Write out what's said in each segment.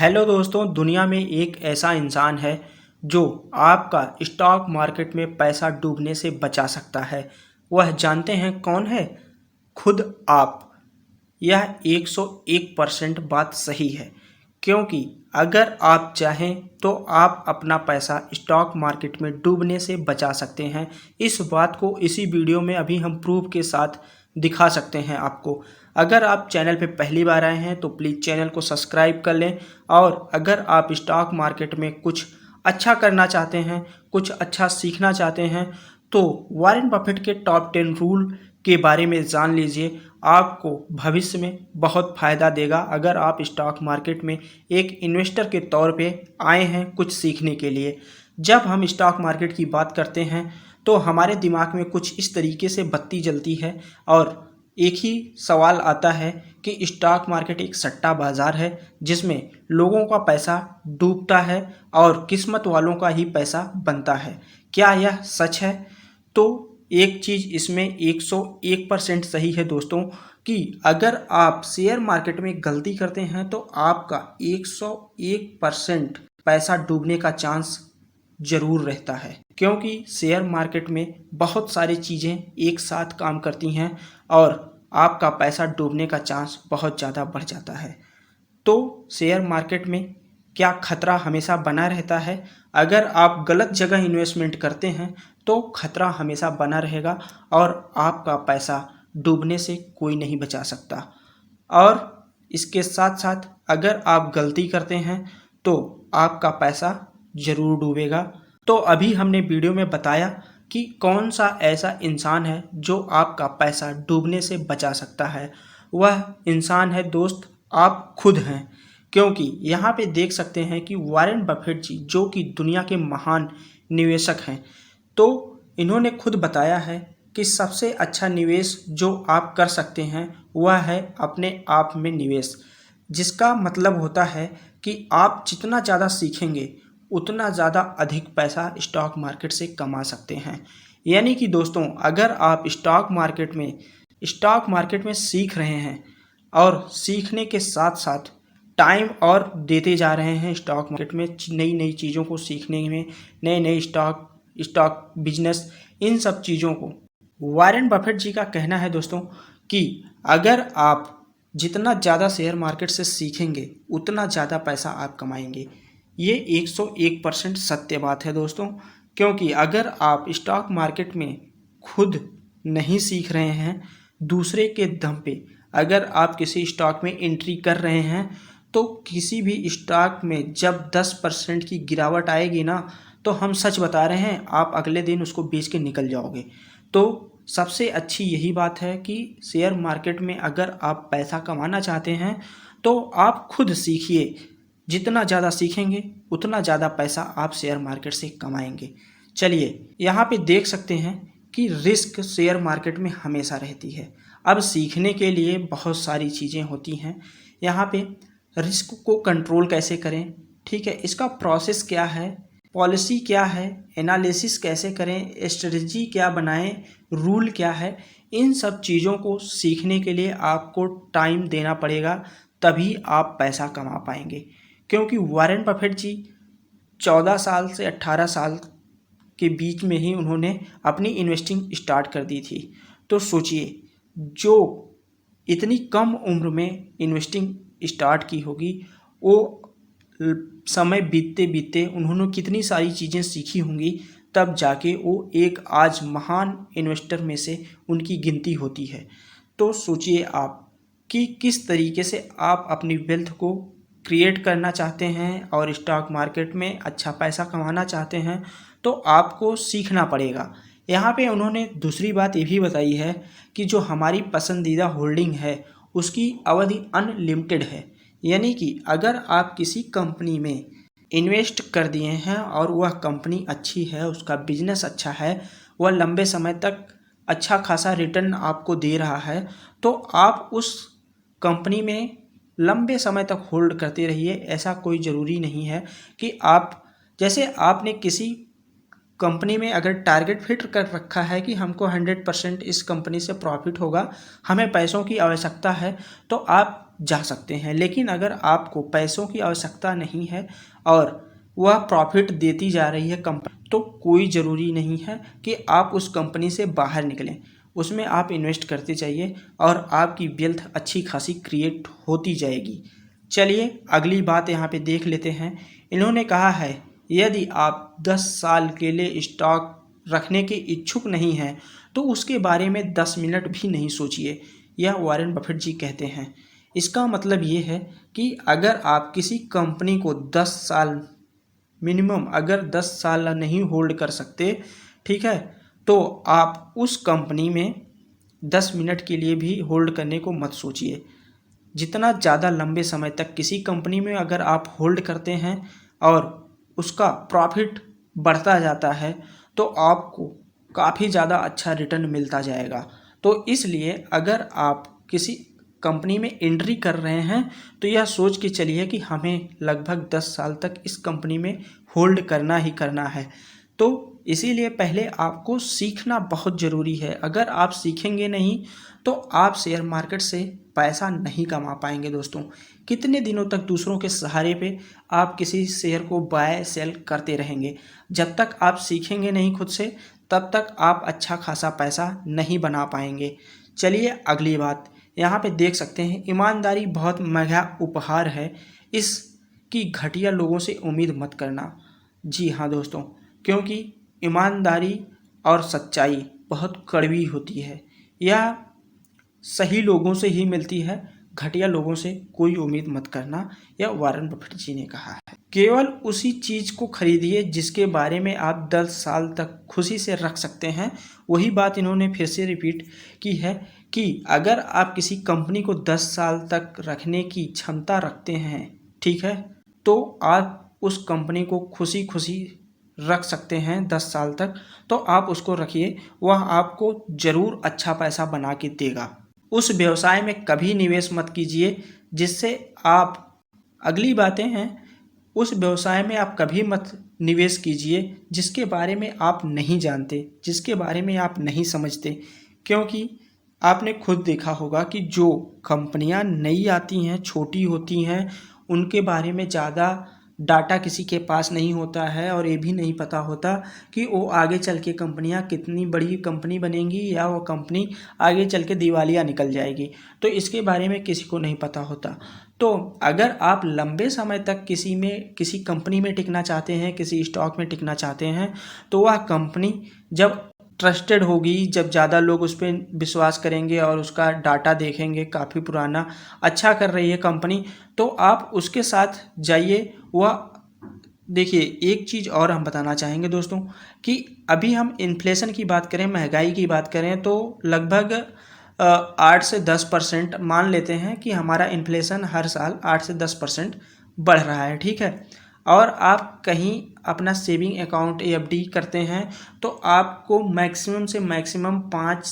Hello दोस्तों, दुनिया में एक ऐसा इंसान है जो आपका स्टॉक मार्केट में पैसा डूबने से बचा सकता है। वह जानते हैं कौन है? खुद आप। यह 101% बात सही है, क्योंकि अगर आप चाहें तो आप अपना पैसा स्टॉक मार्केट में डूबने से बचा सकते हैं। इस बात को इसी वीडियो में अभी हम प्रूफ के साथ दिखा सकते हैं आपको। अगर आप चैनल पे पहली बार आए हैं तो प्लीज़ चैनल को सब्सक्राइब कर लें, और अगर आप स्टॉक मार्केट में कुछ अच्छा करना चाहते हैं, कुछ अच्छा सीखना चाहते हैं, तो वॉरेन बफेट के टॉप 10 रूल के बारे में जान लीजिए। आपको भविष्य में बहुत फ़ायदा देगा अगर आप स्टॉक मार्केट में एक इन्वेस्टर के तौर पे आए हैं कुछ सीखने के लिए। जब हम स्टॉक मार्केट की बात करते हैं तो हमारे दिमाग में कुछ इस तरीके से बत्ती जलती है, और एक ही सवाल आता है कि स्टॉक मार्केट एक सट्टा बाज़ार है जिसमें लोगों का पैसा डूबता है और किस्मत वालों का ही पैसा बनता है। क्या यह सच है? तो एक चीज़ इसमें 101% सही है दोस्तों, कि अगर आप शेयर मार्केट में गलती करते हैं तो आपका 101% पैसा डूबने का चांस ज़रूर रहता है, क्योंकि शेयर मार्केट में बहुत सारी चीज़ें एक साथ काम करती हैं और आपका पैसा डूबने का चांस बहुत ज़्यादा बढ़ जाता है। तो शेयर मार्केट में क्या खतरा हमेशा बना रहता है? अगर आप गलत जगह इन्वेस्टमेंट करते हैं तो खतरा हमेशा बना रहेगा और आपका पैसा डूबने से कोई नहीं बचा सकता। और इसके साथ साथ अगर आप गलती करते हैं तो आपका पैसा ज़रूर डूबेगा। तो अभी हमने वीडियो में बताया कि कौन सा ऐसा इंसान है जो आपका पैसा डूबने से बचा सकता है। वह इंसान है दोस्त, आप खुद हैं। क्योंकि यहाँ पे देख सकते हैं कि वॉरेन बफेट जी जो कि दुनिया के महान निवेशक हैं, तो इन्होंने खुद बताया है कि सबसे अच्छा निवेश जो आप कर सकते हैं वह है अपने आप में निवेश। जिसका मतलब होता है कि आप जितना ज़्यादा सीखेंगे उतना ज़्यादा अधिक पैसा स्टॉक मार्केट से कमा सकते हैं। यानी कि दोस्तों, अगर आप स्टॉक मार्केट में सीख रहे हैं और सीखने के साथ साथ टाइम और देते जा रहे हैं स्टॉक मार्केट में नई नई चीज़ों को सीखने में, नए नए स्टॉक बिजनेस, इन सब चीज़ों को, वॉरेन बफेट जी का कहना है दोस्तों कि अगर आप जितना ज़्यादा शेयर मार्केट से सीखेंगे उतना ज़्यादा पैसा आप कमाएंगे। ये 101% सत्य बात है दोस्तों, क्योंकि अगर आप स्टॉक मार्केट में खुद नहीं सीख रहे हैं, दूसरे के दम पे अगर आप किसी स्टॉक में एंट्री कर रहे हैं, तो किसी भी स्टॉक में जब 10% की गिरावट आएगी ना, तो हम सच बता रहे हैं, आप अगले दिन उसको बेच के निकल जाओगे। तो सबसे अच्छी यही बात है कि शेयर मार्केट में अगर आप पैसा कमाना चाहते हैं तो आप खुद सीखिए। जितना ज़्यादा सीखेंगे उतना ज़्यादा पैसा आप शेयर मार्केट से कमाएंगे। चलिए, यहाँ पे देख सकते हैं कि रिस्क शेयर मार्केट में हमेशा रहती है। अब सीखने के लिए बहुत सारी चीज़ें होती हैं। यहाँ पे रिस्क को कंट्रोल कैसे करें, ठीक है, इसका प्रोसेस क्या है, पॉलिसी क्या है, एनालिसिस कैसे करें, स्ट्रेटजी क्या बनाएं, रूल क्या है, इन सब चीज़ों को सीखने के लिए आपको टाइम देना पड़ेगा, तभी आप पैसा कमा पाएंगे। क्योंकि वॉरेन बफेट जी 14 साल से 18 साल के बीच में ही उन्होंने अपनी इन्वेस्टिंग स्टार्ट कर दी थी। तो सोचिए, जो इतनी कम उम्र में इन्वेस्टिंग स्टार्ट की होगी, वो समय बीतते बीतते उन्होंने कितनी सारी चीज़ें सीखी होंगी, तब जाके वो एक आज महान इन्वेस्टर में से उनकी गिनती होती है। तो सोचिए आप कि किस तरीके से आप अपनी वेल्थ को क्रिएट करना चाहते हैं और स्टॉक मार्केट में अच्छा पैसा कमाना चाहते हैं, तो आपको सीखना पड़ेगा। यहाँ पे उन्होंने दूसरी बात ये भी बताई है कि जो हमारी पसंदीदा होल्डिंग है उसकी अवधि अनलिमिटेड है। यानी कि अगर आप किसी कंपनी में इन्वेस्ट कर दिए हैं और वह कंपनी अच्छी है, उसका बिजनेस अच्छा है, वह लंबे समय तक अच्छा खासा रिटर्न आपको दे रहा है, तो आप उस कंपनी में लंबे समय तक होल्ड करते रहिए। ऐसा कोई ज़रूरी नहीं है कि आप, जैसे आपने किसी कंपनी में अगर टारगेट फिट कर रखा है कि हमको 100% इस कंपनी से प्रॉफिट होगा, हमें पैसों की आवश्यकता है, तो आप जा सकते हैं। लेकिन अगर आपको पैसों की आवश्यकता नहीं है और वह प्रॉफिट देती जा रही है कंपनी, तो कोई ज़रूरी नहीं है कि आप उस कंपनी से बाहर निकलें। उसमें आप इन्वेस्ट करते जाइए और आपकी वेल्थ अच्छी खासी क्रिएट होती जाएगी। चलिए अगली बात यहाँ पे देख लेते हैं। इन्होंने कहा है यदि आप 10 साल के लिए स्टॉक रखने के इच्छुक नहीं हैं तो उसके बारे में 10 मिनट भी नहीं सोचिए। यह वॉरेन बफेट जी कहते हैं। इसका मतलब ये है कि अगर आप किसी कंपनी को 10 साल मिनिमम अगर 10 साल नहीं होल्ड कर सकते, ठीक है, तो आप उस कंपनी में 10 मिनट के लिए भी होल्ड करने को मत सोचिए। जितना ज़्यादा लंबे समय तक किसी कंपनी में अगर आप होल्ड करते हैं और उसका प्रॉफिट बढ़ता जाता है तो आपको काफ़ी ज़्यादा अच्छा रिटर्न मिलता जाएगा। तो इसलिए अगर आप किसी कंपनी में एंट्री कर रहे हैं तो यह सोच के चलिए कि हमें लगभग 10 साल तक इस कंपनी में होल्ड करना ही करना है। तो इसीलिए पहले आपको सीखना बहुत ज़रूरी है। अगर आप सीखेंगे नहीं तो आप शेयर मार्केट से पैसा नहीं कमा पाएंगे दोस्तों। कितने दिनों तक दूसरों के सहारे पे आप किसी शेयर को बाय सेल करते रहेंगे? जब तक आप सीखेंगे नहीं खुद से, तब तक आप अच्छा खासा पैसा नहीं बना पाएंगे। चलिए अगली बात यहाँ पे देख सकते हैं, ईमानदारी बहुत महंगा उपहार है, इसकी घटिया लोगों से उम्मीद मत करना। जी हाँ दोस्तों, क्योंकि ईमानदारी और सच्चाई बहुत कड़वी होती है। यह सही लोगों से ही मिलती है, घटिया लोगों से कोई उम्मीद मत करना। यह वॉरेन बफेट जी ने कहा है। केवल उसी चीज़ को खरीदिए जिसके बारे में आप 10 साल तक खुशी से रख सकते हैं। वही बात इन्होंने फिर से रिपीट की है कि अगर आप किसी कंपनी को 10 साल तक रखने की क्षमता रखते हैं, ठीक है, तो आप उस कंपनी को खुशी खुशी रख सकते हैं 10 साल तक, तो आप उसको रखिए। वह आपको ज़रूर अच्छा पैसा बना के देगा। उस व्यवसाय में कभी निवेश मत कीजिए जिससे आप, अगली बातें हैं, उस व्यवसाय में आप कभी मत निवेश कीजिए जिसके बारे में आप नहीं जानते, जिसके बारे में आप नहीं समझते। क्योंकि आपने खुद देखा होगा कि जो कंपनियां नई आती हैं, छोटी होती हैं, उनके बारे में ज़्यादा डाटा किसी के पास नहीं होता है और ये भी नहीं पता होता कि वो आगे चल के कंपनियां कितनी बड़ी कंपनी बनेंगी या वो कंपनी आगे चल के दिवालिया निकल जाएगी। तो इसके बारे में किसी को नहीं पता होता। तो अगर आप लंबे समय तक किसी कंपनी में टिकना चाहते हैं, किसी स्टॉक में टिकना चाहते हैं, तो वह कंपनी जब ट्रस्टेड होगी, जब ज़्यादा लोग उस पर विश्वास करेंगे और उसका डाटा देखेंगे काफ़ी पुराना, अच्छा कर रही है कंपनी, तो आप उसके साथ जाइए। वह देखिए, एक चीज़ और हम बताना चाहेंगे दोस्तों कि अभी हम इन्फ्लेशन की बात करें, महंगाई की बात करें, तो लगभग 8 से 10% मान लेते हैं कि हमारा इन्फ्लेशन हर साल 8 से 10% बढ़ रहा है, ठीक है। और आप कहीं अपना सेविंग अकाउंट एफडी करते हैं तो आपको मैक्सिमम से मैक्सिमम 5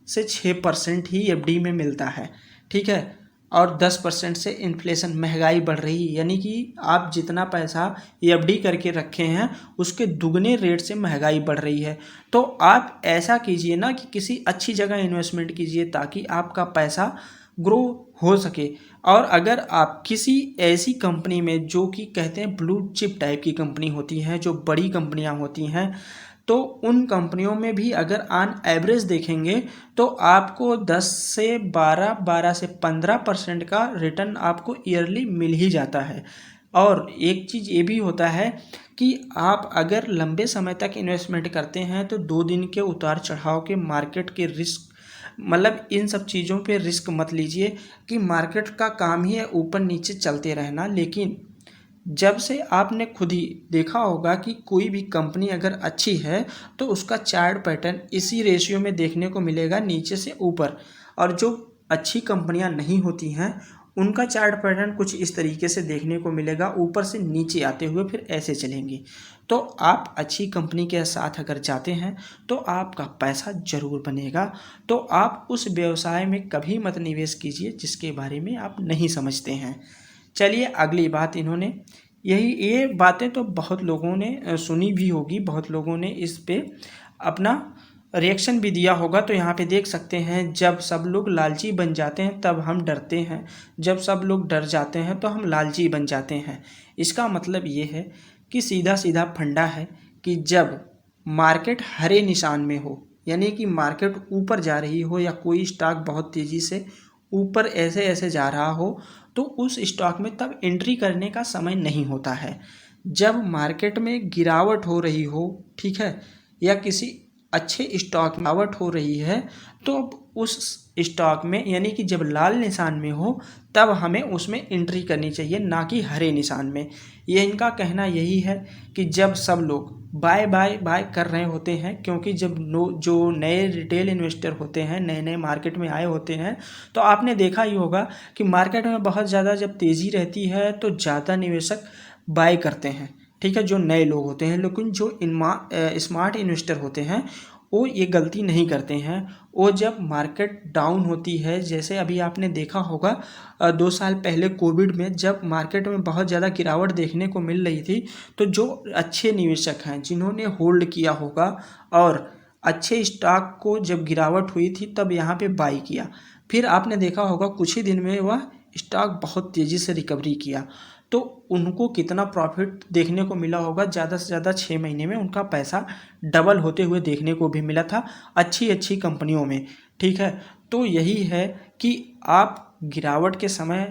से 6% ही एफडी में मिलता है, ठीक है। और 10% से इन्फ्लेशन, महंगाई बढ़ रही है, यानी कि आप जितना पैसा एफडी करके रखे हैं उसके दुगने रेट से महंगाई बढ़ रही है। तो आप ऐसा कीजिए ना कि किसी अच्छी जगह इन्वेस्टमेंट कीजिए ताकि आपका पैसा ग्रो हो सके। और अगर आप किसी ऐसी कंपनी में, जो कि कहते हैं ब्लू चिप टाइप की कंपनी होती हैं, जो बड़ी कंपनियां होती हैं, तो उन कंपनियों में भी अगर ऑन एवरेज देखेंगे तो आपको 10 से 12 से 15% का रिटर्न आपको ईयरली मिल ही जाता है। और एक चीज़ ये भी होता है कि आप अगर लंबे समय तक इन्वेस्टमेंट करते हैं तो 2 दिन के उतार चढ़ाव के मार्केट के रिस्क, मतलब इन सब चीज़ों पे रिस्क मत लीजिए कि मार्केट का काम ही है ऊपर नीचे चलते रहना। लेकिन जब से आपने खुद ही देखा होगा कि कोई भी कंपनी अगर अच्छी है तो उसका चार्ट पैटर्न इसी रेशियो में देखने को मिलेगा, नीचे से ऊपर। और जो अच्छी कंपनियां नहीं होती हैं उनका चार्ट पैटर्न कुछ इस तरीके से देखने को मिलेगा, ऊपर से नीचे आते हुए फिर ऐसे चलेंगे। तो आप अच्छी कंपनी के साथ अगर जाते हैं तो आपका पैसा ज़रूर बनेगा। तो आप उस व्यवसाय में कभी मत निवेश कीजिए जिसके बारे में आप नहीं समझते हैं। चलिए अगली बात इन्होंने ये बातें तो बहुत लोगों ने सुनी भी होगी, बहुत लोगों ने इस पे अपना रिएक्शन भी दिया होगा। तो यहाँ पे देख सकते हैं, जब सब लोग लालची बन जाते हैं तब हम डरते हैं, जब सब लोग डर जाते हैं तो हम लालची बन जाते हैं। इसका मतलब ये है कि सीधा सीधा फंडा है कि जब मार्केट हरे निशान में हो, यानी कि मार्केट ऊपर जा रही हो या कोई स्टॉक बहुत तेज़ी से ऊपर ऐसे ऐसे जा रहा हो, तो उस स्टॉक में तब एंट्री करने का समय नहीं होता है। जब मार्केट में गिरावट हो रही हो, ठीक है, या किसी अच्छे स्टॉक में गिरावट हो रही है, तो उस स्टॉक में यानी कि जब लाल निशान में हो तब हमें उसमें एंट्री करनी चाहिए, ना कि हरे निशान में। ये इनका कहना यही है कि जब सब लोग बाय बाय बाय कर रहे होते हैं, क्योंकि जब जो नए रिटेल इन्वेस्टर होते हैं, नए नए मार्केट में आए होते हैं, तो आपने देखा ही होगा कि मार्केट में बहुत ज़्यादा जब तेज़ी रहती है तो ज़्यादा निवेशक बाय करते हैं, ठीक है, जो नए लोग होते हैं। लेकिन जो स्मार्ट इन्वेस्टर होते हैं वो ये गलती नहीं करते हैं। वो जब मार्केट डाउन होती है, जैसे अभी आपने देखा होगा 2 साल पहले कोविड में जब मार्केट में बहुत ज़्यादा गिरावट देखने को मिल रही थी, तो जो अच्छे निवेशक हैं जिन्होंने होल्ड किया होगा और अच्छे स्टॉक को जब गिरावट हुई थी तब यहाँ पे बाई किया, फिर आपने देखा होगा कुछ ही दिन में वह स्टॉक बहुत तेज़ी से रिकवरी किया, तो उनको कितना प्रॉफिट देखने को मिला होगा। ज़्यादा से ज़्यादा 6 महीने में उनका पैसा डबल होते हुए देखने को भी मिला था अच्छी अच्छी कंपनियों में, ठीक है। तो यही है कि आप गिरावट के समय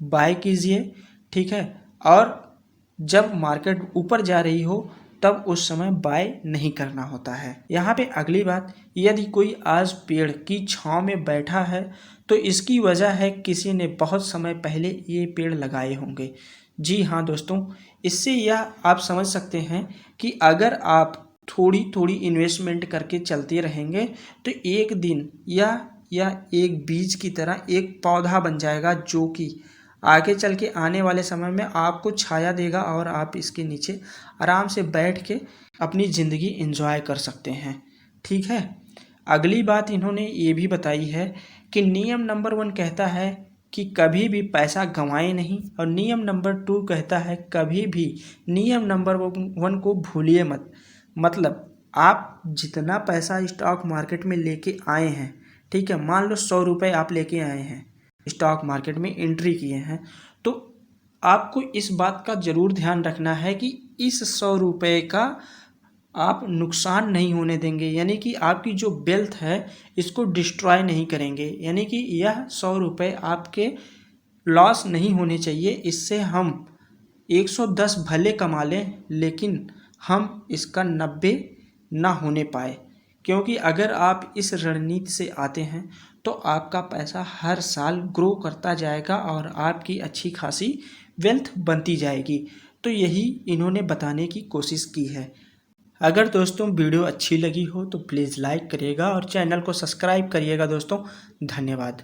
बाय कीजिए, ठीक है, और जब मार्केट ऊपर जा रही हो तब उस समय बाय नहीं करना होता है। यहाँ पे अगली बात, यदि कोई आज पेड़ की छांव में बैठा है तो इसकी वजह है किसी ने बहुत समय पहले ये पेड़ लगाए होंगे। जी हाँ दोस्तों, इससे यह आप समझ सकते हैं कि अगर आप थोड़ी थोड़ी इन्वेस्टमेंट करके चलते रहेंगे तो एक दिन या एक बीज की तरह एक पौधा बन जाएगा, जो कि आगे चल के आने वाले समय में आपको छाया देगा और आप इसके नीचे आराम से बैठ के अपनी ज़िंदगी एंजॉय कर सकते हैं, ठीक है। अगली बात इन्होंने ये भी बताई है कि नियम नंबर 1 कहता है कि कभी भी पैसा गंवाएं नहीं, और नियम नंबर 2 कहता है कभी भी नियम नंबर 1 को भूलिए मत। मतलब आप जितना पैसा स्टॉक मार्केट में लेके आए हैं, ठीक है, मान लो 100 रुपये आप लेके आए हैं, स्टॉक मार्केट में एंट्री किए हैं, तो आपको इस बात का ज़रूर ध्यान रखना है कि इस 100 रुपये का आप नुकसान नहीं होने देंगे, यानी कि आपकी जो वेल्थ है इसको डिस्ट्रॉय नहीं करेंगे, यानी कि यह 100 रुपये आपके लॉस नहीं होने चाहिए। इससे हम 110 भले कमा लें लेकिन हम इसका 90 ना होने पाए, क्योंकि अगर आप इस रणनीति से आते हैं तो आपका पैसा हर साल ग्रो करता जाएगा और आपकी अच्छी खासी वेल्थ बनती जाएगी। तो यही इन्होंने बताने की कोशिश की है। अगर दोस्तों वीडियो अच्छी लगी हो तो प्लीज़ लाइक करिएगा और चैनल को सब्सक्राइब करिएगा दोस्तों। धन्यवाद।